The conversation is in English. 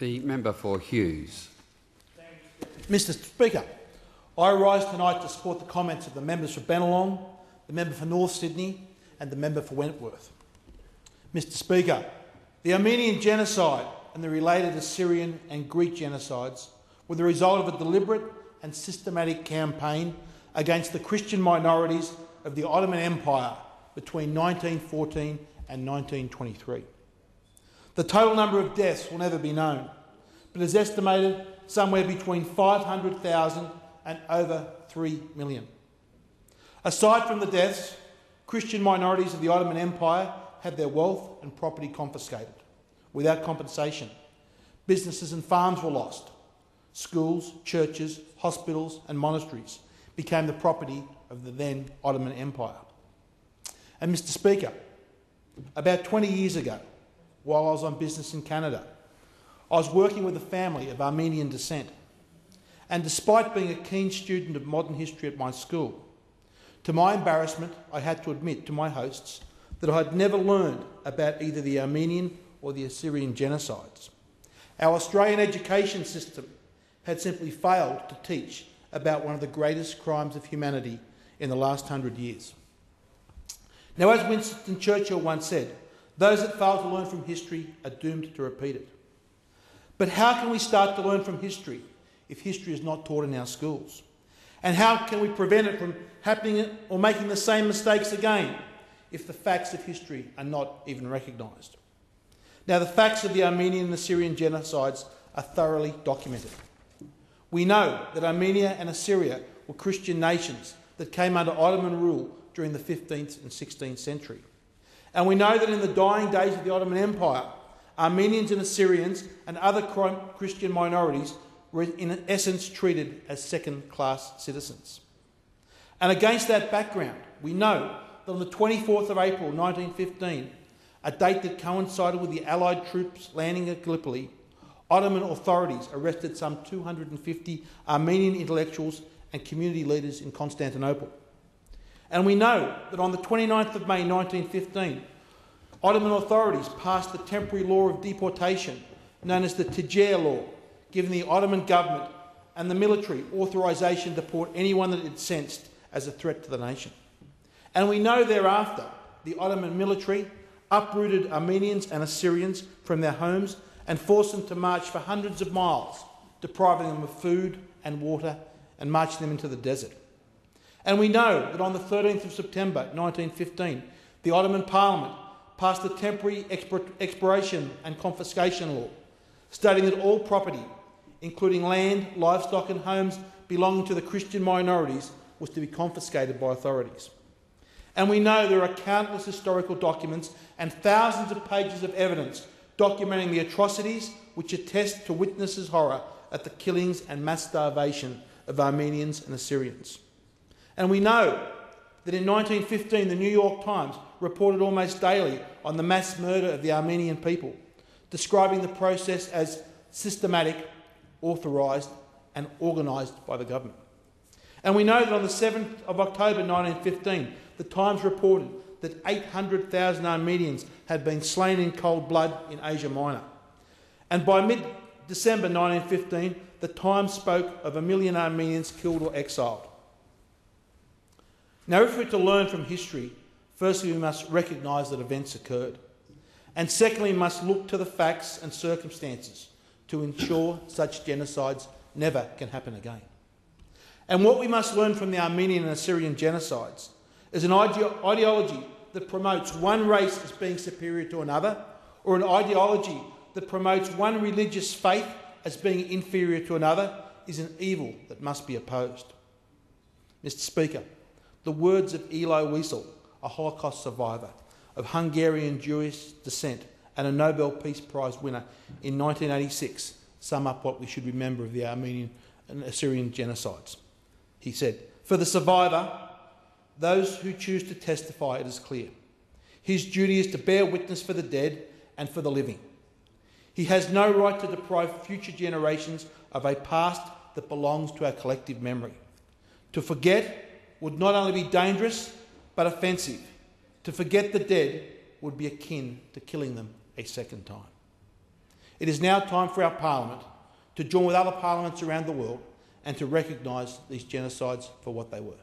The member for Hughes. Mr Speaker, I rise tonight to support the comments of the members for Bennelong, the member for North Sydney and the member for Wentworth. Mr Speaker, the Armenian Genocide and the related Assyrian and Greek genocides were the result of a deliberate and systematic campaign against the Christian minorities of the Ottoman Empire between 1914 and 1923. The total number of deaths will never be known, but is estimated somewhere between 500,000 and over 3 million. Aside from the deaths, Christian minorities of the Ottoman Empire had their wealth and property confiscated without compensation. Businesses and farms were lost. Schools, churches, hospitals and monasteries became the property of the then Ottoman Empire. And Mr Speaker, about 20 years ago, while I was on business in Canada, I was working with a family of Armenian descent. And despite being a keen student of modern history at my school, to my embarrassment, I had to admit to my hosts that I had never learned about either the Armenian or the Assyrian genocides. Our Australian education system had simply failed to teach about one of the greatest crimes of humanity in the last 100 years. Now, as Winston Churchill once said, those that fail to learn from history are doomed to repeat it. But how can we start to learn from history if history is not taught in our schools? And how can we prevent it from happening or making the same mistakes again if the facts of history are not even recognised? Now, the facts of the Armenian and Assyrian genocides are thoroughly documented. We know that Armenia and Assyria were Christian nations that came under Ottoman rule during the 15th and 16th century. And we know that in the dying days of the Ottoman Empire, Armenians and Assyrians and other Christian minorities were in essence treated as second-class citizens. And against that background, we know that on the 24th of April 1915, a date that coincided with the Allied troops landing at Gallipoli, Ottoman authorities arrested some 250 Armenian intellectuals and community leaders in Constantinople. And we know that on the 29th of May 1915, Ottoman authorities passed the temporary law of deportation, known as the Tijere law, giving the Ottoman government and the military authorisation to deport anyone that it sensed as a threat to the nation. And we know thereafter the Ottoman military uprooted Armenians and Assyrians from their homes and forced them to march for hundreds of miles, depriving them of food and water and marching them into the desert. And we know that on the 13th of September 1915, the Ottoman Parliament passed the temporary expiration and confiscation law, stating that all property, including land, livestock and homes belonging to the Christian minorities, was to be confiscated by authorities. And we know there are countless historical documents and thousands of pages of evidence documenting the atrocities which attest to witnesses' horror at the killings and mass starvation of Armenians and Assyrians. And we know that in 1915 the New York Times reported almost daily on the mass murder of the Armenian people, describing the process as systematic, authorised and organised by the government. And we know that on the 7th of October 1915, the Times reported that 800,000 Armenians had been slain in cold blood in Asia Minor. And by mid-December 1915, the Times spoke of 1 million Armenians killed or exiled. Now, if we're to learn from history, firstly we must recognise that events occurred. And secondly, we must look to the facts and circumstances to ensure such genocides never can happen again. And what we must learn from the Armenian and Assyrian genocides is an ideology that promotes one race as being superior to another, or an ideology that promotes one religious faith as being inferior to another, is an evil that must be opposed. Mr Speaker, the words of Elie Wiesel, a Holocaust survivor of Hungarian Jewish descent and a Nobel Peace Prize winner in 1986, sum up what we should remember of the Armenian and Assyrian genocides. He said, "For the survivor, those who choose to testify, it is clear. His duty is to bear witness for the dead and for the living. He has no right to deprive future generations of a past that belongs to our collective memory. To forget would not only be dangerous, but offensive. To forget the dead would be akin to killing them a second time." It is now time for our parliament to join with other parliaments around the world and to recognise these genocides for what they were.